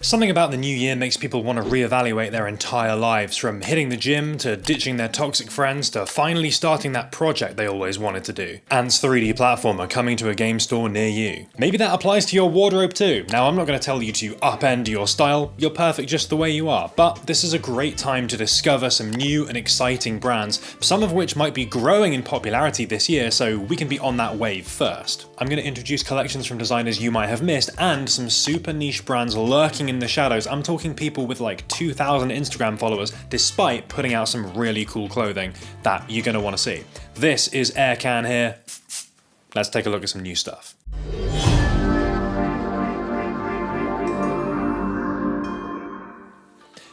Something about the new year makes people want to reevaluate their entire lives, from hitting the gym to ditching their toxic friends to finally starting that project they always wanted to do. Ant's 3D platformer coming to a game store near you. Maybe that applies to your wardrobe too. Now, I'm not going to tell you to upend your style, you're perfect just the way you are, but this is a great time to discover some new and exciting brands, some of which might be growing in popularity this year, so we can be on that wave first. I'm going to introduce collections from designers you might have missed and some super niche brands lurking in the shadows. I'm talking people with like 2,000 Instagram followers despite putting out some really cool clothing that you're going to want to see. This is Aircan here. Let's take a look at some new stuff.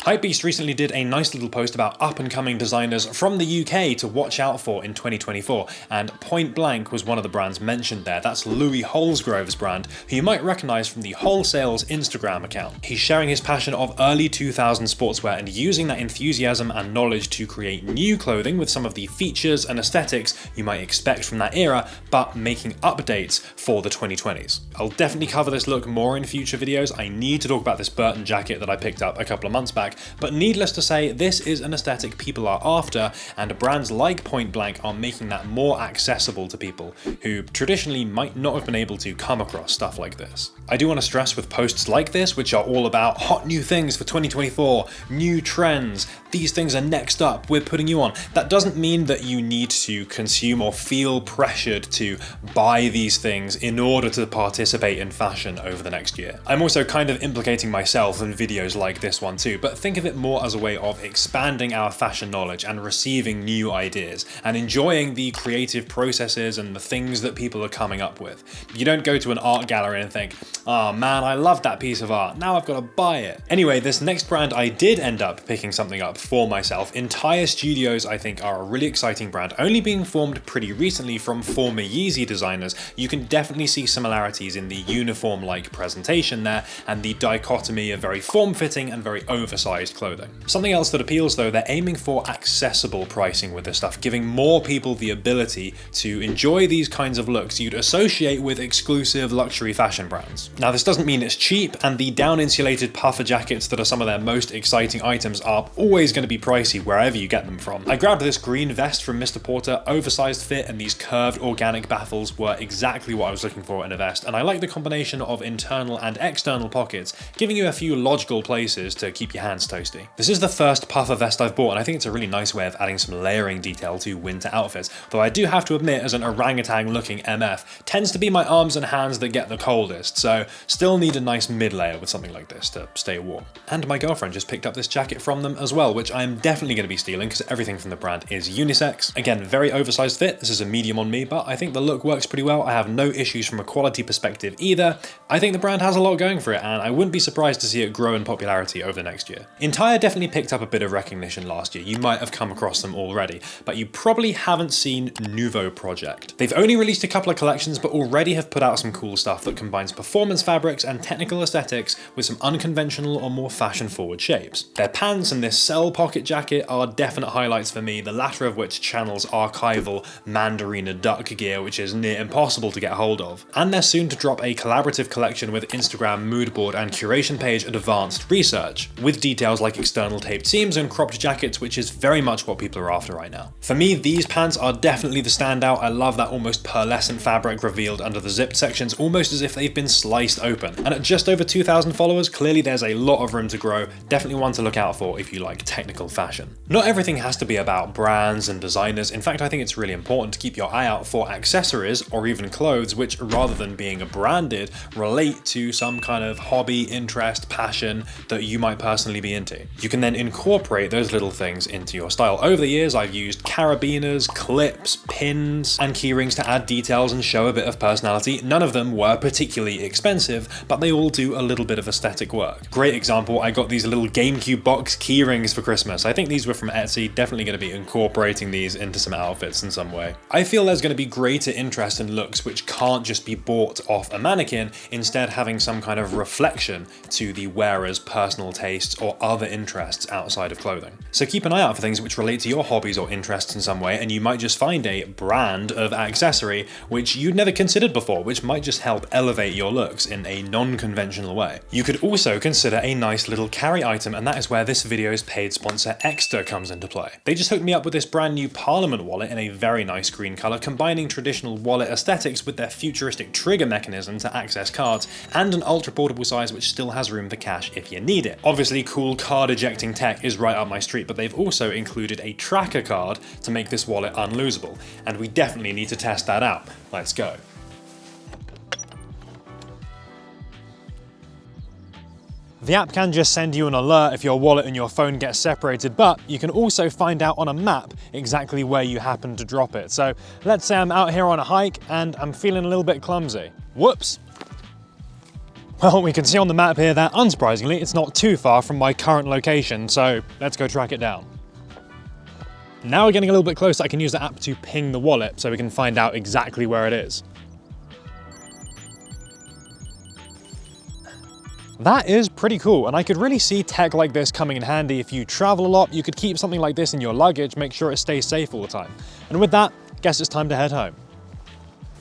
Hypebeast recently did a nice little post about up-and-coming designers from the UK to watch out for in 2024, and Point Blank was one of the brands mentioned there. That's Louis Holsgrove's brand, who you might recognise from the Wholesale's Instagram account. He's sharing his passion of early 2000 sportswear and using that enthusiasm and knowledge to create new clothing with some of the features and aesthetics you might expect from that era, but making updates for the 2020s. I'll definitely cover this look more in future videos. I need to talk about this Burton jacket that I picked up a couple of months back, but needless to say, this is an aesthetic people are after, and brands like Point Blank are making that more accessible to people who traditionally might not have been able to come across stuff like this. I do want to stress with posts like this, which are all about hot new things for 2024, new trends, these things are next up, we're putting you on. That doesn't mean that you need to consume or feel pressured to buy these things in order to participate in fashion over the next year. I'm also kind of implicating myself in videos like this one too, but think of it more as a way of expanding our fashion knowledge and receiving new ideas and enjoying the creative processes and the things that people are coming up with. You don't go to an art gallery and think, oh man, I love that piece of art, now I've got to buy it. Anyway, this next brand I did end up picking something up for myself. Entire Studios, I think, are a really exciting brand, only being formed pretty recently from former Yeezy designers. You can definitely see similarities in the uniform-like presentation there and the dichotomy of very form-fitting and very oversized clothing. Something else that appeals though, they're aiming for accessible pricing with this stuff, giving more people the ability to enjoy these kinds of looks you'd associate with exclusive luxury fashion brands. Now, this doesn't mean it's cheap, and the down-insulated puffer jackets that are some of their most exciting items are always going to be pricey wherever you get them from. I grabbed this green vest from Mr. Porter, oversized fit, and these curved organic baffles were exactly what I was looking for in a vest, and I like the combination of internal and external pockets, giving you a few logical places to keep your hands toasty. This is the first puffer vest I've bought, and I think it's a really nice way of adding some layering detail to winter outfits, though I do have to admit, as an orangutan looking MF, tends to be my arms and hands that get the coldest, so still need a nice mid-layer with something like this to stay warm. And my girlfriend just picked up this jacket from them as well, which I'm definitely going to be stealing because everything from the brand is unisex. Again, very oversized fit, this is a medium on me, but I think the look works pretty well. I have no issues from a quality perspective either. I think the brand has a lot going for it, and I wouldn't be surprised to see it grow in popularity over the next year. Entire definitely picked up a bit of recognition last year. You might have come across them already, but you probably haven't seen Nouveau Project. They've only released a couple of collections, but already have put out some cool stuff that combines performance fabrics and technical aesthetics with some unconventional or more fashion-forward shapes. Their pants and this cell pocket jacket are definite highlights for me, the latter of which channels archival Mandarina duck gear, which is near impossible to get hold of. And they're soon to drop a collaborative collection with Instagram moodboard and curation page Advanced Research, with details like external taped seams and cropped jackets, which is very much what people are after right now. For me, these pants are definitely the standout. I love that almost pearlescent fabric revealed under the zipped sections, almost as if they've been sliced open. And at just over 2,000 followers, clearly there's a lot of room to grow. Definitely one to look out for if you like technical fashion. Not everything has to be about brands and designers. In fact, I think it's really important to keep your eye out for accessories or even clothes which, rather than being branded, relate to some kind of hobby, interest, passion that you might personally be into. You can then incorporate those little things into your style. Over the years, I've used carabiners, clips, pins, and keyrings to add details and show a bit of personality. None of them were particularly expensive, but they all do a little bit of aesthetic work. Great example, I got these little GameCube box keyrings for Christmas. I think these were from Etsy, definitely going to be incorporating these into some outfits in some way. I feel there's going to be greater interest in looks which can't just be bought off a mannequin, instead having some kind of reflection to the wearer's personal tastes or other interests outside of clothing. So keep an eye out for things which relate to your hobbies or interests in some way, and you might just find a brand of accessory which you'd never considered before, which might just help elevate your looks in a non-conventional way. You could also consider a nice little carry item, and that is where this video's paid sponsor Extra comes into play. They just hooked me up with this brand new Parliament wallet in a very nice green colour, combining traditional wallet aesthetics with their futuristic trigger mechanism to access cards, and an ultra portable size which still has room for cash if you need it. Obviously, cool card ejecting tech is right up my street, but they've also included a tracker card to make this wallet unlosable, and we definitely need to test that out. Let's go. The app can just send you an alert if your wallet and your phone get separated, but you can also find out on a map exactly where you happen to drop it. So let's say I'm out here on a hike and I'm feeling a little bit clumsy. Whoops. Well, we can see on the map here that, unsurprisingly, it's not too far from my current location, so let's go track it down. Now we're getting a little bit closer, I can use the app to ping the wallet so we can find out exactly where it is. That is pretty cool, and I could really see tech like this coming in handy if you travel a lot. You could keep something like this in your luggage, make sure it stays safe all the time. And with that, guess it's time to head home.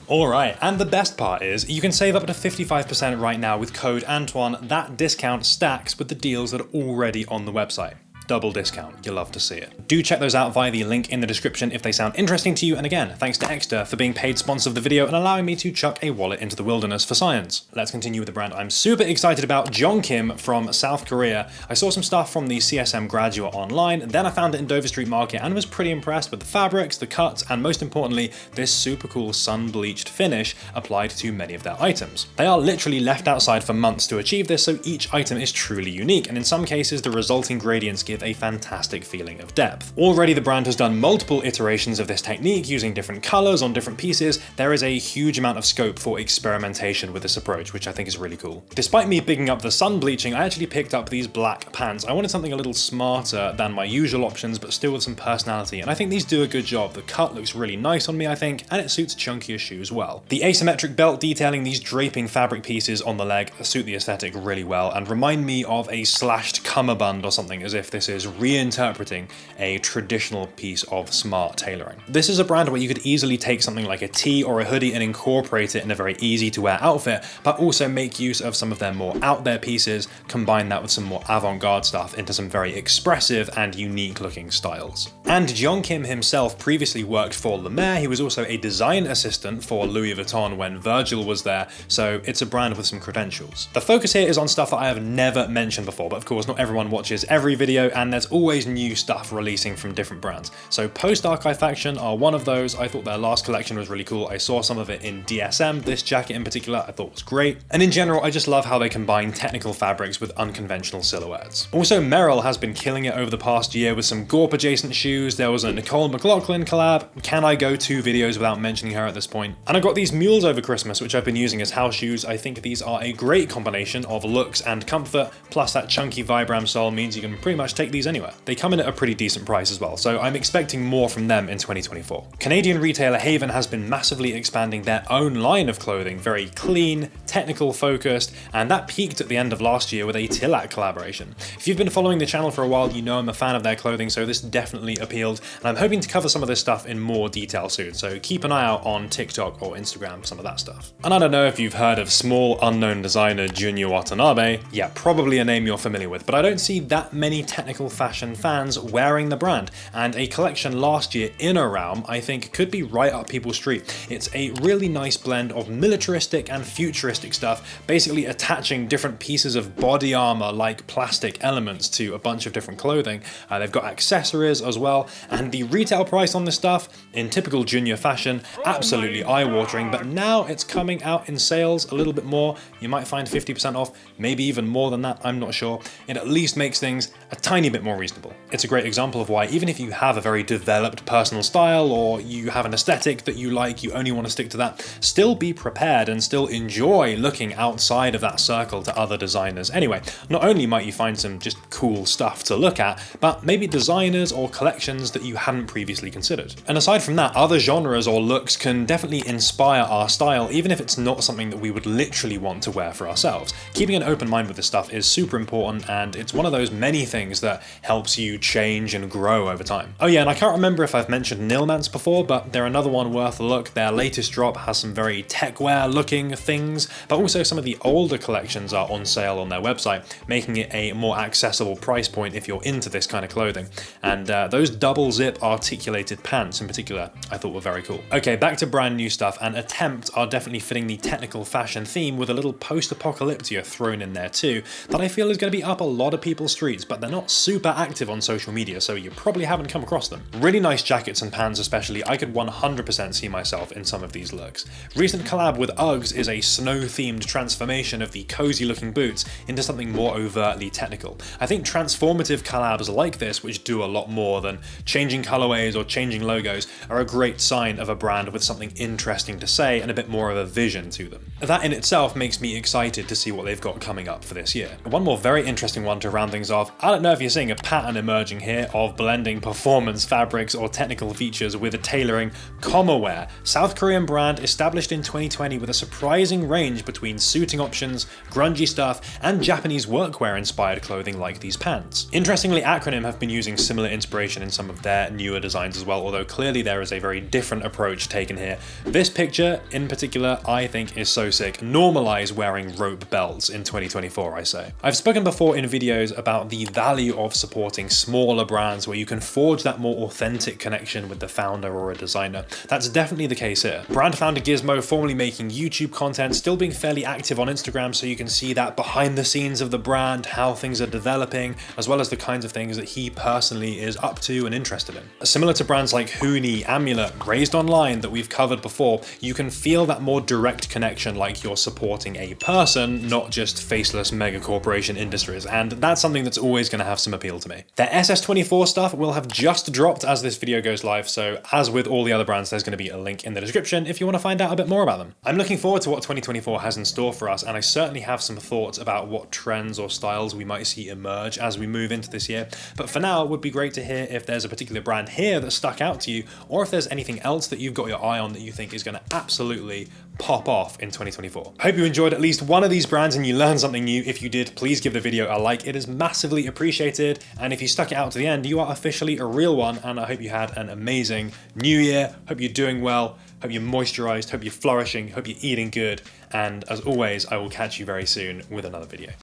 Alright, and the best part is, you can save up to 55% right now with code Antwon. That discount stacks with the deals that are already on the website. Double discount, you'll love to see it. Do check those out via the link in the description if they sound interesting to you, and again, thanks to Extra for being paid sponsor of the video and allowing me to chuck a wallet into the wilderness for science. Let's continue with the brand I'm super excited about, John Kim from South Korea. I saw some stuff from the CSM graduate online, then I found it in Dover Street Market and was pretty impressed with the fabrics, the cuts, and most importantly, this super cool sun-bleached finish applied to many of their items. They are literally left outside for months to achieve this, so each item is truly unique, and in some cases the resulting gradients give a fantastic feeling of depth. Already the brand has done multiple iterations of this technique using different colors on different pieces. There is a huge amount of scope for experimentation with this approach, which I think is really cool. Despite me picking up the sun bleaching, I actually picked up these black pants. I wanted something a little smarter than my usual options, but still with some personality, and I think these do a good job. The cut looks really nice on me, I think, and it suits chunkier shoes well. The asymmetric belt detailing these draping fabric pieces on the leg suit the aesthetic really well and remind me of a slashed cummerbund or something, as if this is reinterpreting a traditional piece of smart tailoring. This is a brand where you could easily take something like a tee or a hoodie and incorporate it in a very easy to wear outfit, but also make use of some of their more out there pieces, combine that with some more avant-garde stuff into some very expressive and unique looking styles. And John Kim himself previously worked for La Mer. He was also a design assistant for Louis Vuitton when Virgil was there, so it's a brand with some credentials. The focus here is on stuff that I have never mentioned before, but of course not everyone watches every video, and there's always new stuff releasing from different brands. So Post Archive Faction are one of those. I thought their last collection was really cool. I saw some of it in DSM. This jacket in particular I thought was great. And in general, I just love how they combine technical fabrics with unconventional silhouettes. Also, Merrell has been killing it over the past year with some Gorp adjacent shoes. There was a Nicole McLaughlin collab. Can I go 2 videos without mentioning her at this point? And I got these mules over Christmas, which I've been using as house shoes. I think these are a great combination of looks and comfort, plus that chunky Vibram sole means you can pretty much take these anywhere. They come in at a pretty decent price as well, so I'm expecting more from them in 2024. Canadian retailer Haven has been massively expanding their own line of clothing, very clean, technical focused, and that peaked at the end of last year with a Tillac collaboration. If you've been following the channel for a while, you know I'm a fan of their clothing, so this definitely appealed, and I'm hoping to cover some of this stuff in more detail soon, so keep an eye out on TikTok or Instagram for some of that stuff. And I don't know if you've heard of small unknown designer Junya Watanabe. Yeah, probably a name you're familiar with, but I don't see that many technical fashion fans wearing the brand, and a collection last year in a realm I think could be right up people's street. It's a really nice blend of militaristic and futuristic stuff, basically attaching different pieces of body armor like plastic elements to a bunch of different clothing. They've got accessories as well, well, and the retail price on this stuff, in typical Junior fashion, absolutely eye-watering, but now it's coming out in sales a little bit more. You might find 50% off, maybe even more than that, I'm not sure. It at least makes things a tiny bit more reasonable. It's a great example of why, even if you have a very developed personal style, or you have an aesthetic that you like, you only want to stick to that, still be prepared and still enjoy looking outside of that circle to other designers. Anyway, not only might you find some just cool stuff to look at, but maybe designers or collections that you hadn't previously considered. And aside from that, other genres or looks can definitely inspire our style, even if it's not something that we would literally want to wear for ourselves. Keeping an open mind with this stuff is super important, and it's one of those many things that helps you change and grow over time. Oh yeah, and I can't remember if I've mentioned Nilmans before, but they're another one worth a look. Their latest drop has some very techwear looking things, but also some of the older collections are on sale on their website, making it a more accessible price point if you're into this kind of clothing. And those double zip articulated pants in particular, I thought were very cool. Okay, back to brand new stuff, and Attempt are definitely fitting the technical fashion theme with a little post-apocalyptia thrown in there too, that I feel is going to be up a lot of people's streets, but they're not super active on social media, so you probably haven't come across them. Really nice jackets and pants especially. I could 100% see myself in some of these looks. Recent collab with Uggs is a snow-themed transformation of the cozy looking boots into something more overtly technical. I think transformative collabs like this, which do a lot more than changing colorways or changing logos, are a great sign of a brand with something interesting to say and a bit more of a vision to them. That in itself makes me excited to see what they've got coming up for this year. One more very interesting one to round things off. I don't know if you're seeing a pattern emerging here of blending performance fabrics or technical features with a tailoring Comaware, South Korean brand established in 2020 with a surprising range between suiting options, grungy stuff, and Japanese workwear inspired clothing like these pants. Interestingly, Acronym have been using similar inspiration in some of their newer designs as well, although clearly there is a very different approach taken here. This picture in particular I think is so sick. Normalize wearing rope belts in 2024, I say. I've spoken before in videos about the value of supporting smaller brands where you can forge that more authentic connection with the founder or a designer. That's definitely the case here. Brand founder Gizmo, formerly making YouTube content, still being fairly active on Instagram, so you can see that behind the scenes of the brand, how things are developing, as well as the kinds of things that he personally is up to and interested in. Similar to brands like Huni, Amulet, Raised Online that we've covered before, you can feel that more direct connection, like you're supporting a person, not just faceless mega corporation industries, and that's something that's always going to have some appeal to me. Their SS24 stuff will have just dropped as this video goes live, so as with all the other brands, there's going to be a link in the description if you want to find out a bit more about them. I'm looking forward to what 2024 has in store for us, and I certainly have some thoughts about what trends or styles we might see emerge as we move into this year, but for now it would be great to hear if there's a particular brand here that stuck out to you, or if there's anything else that you've got your eye on that you think is going to absolutely pop off in 2024. I hope you enjoyed at least one of these brands and you learned something new. If you did, please give the video a like. It is massively appreciated, and if you stuck it out to the end, you are officially a real one, and I hope you had an amazing new year. Hope you're doing well, hope you're moisturized, hope you're flourishing, hope you're eating good, and as always, I will catch you very soon with another video.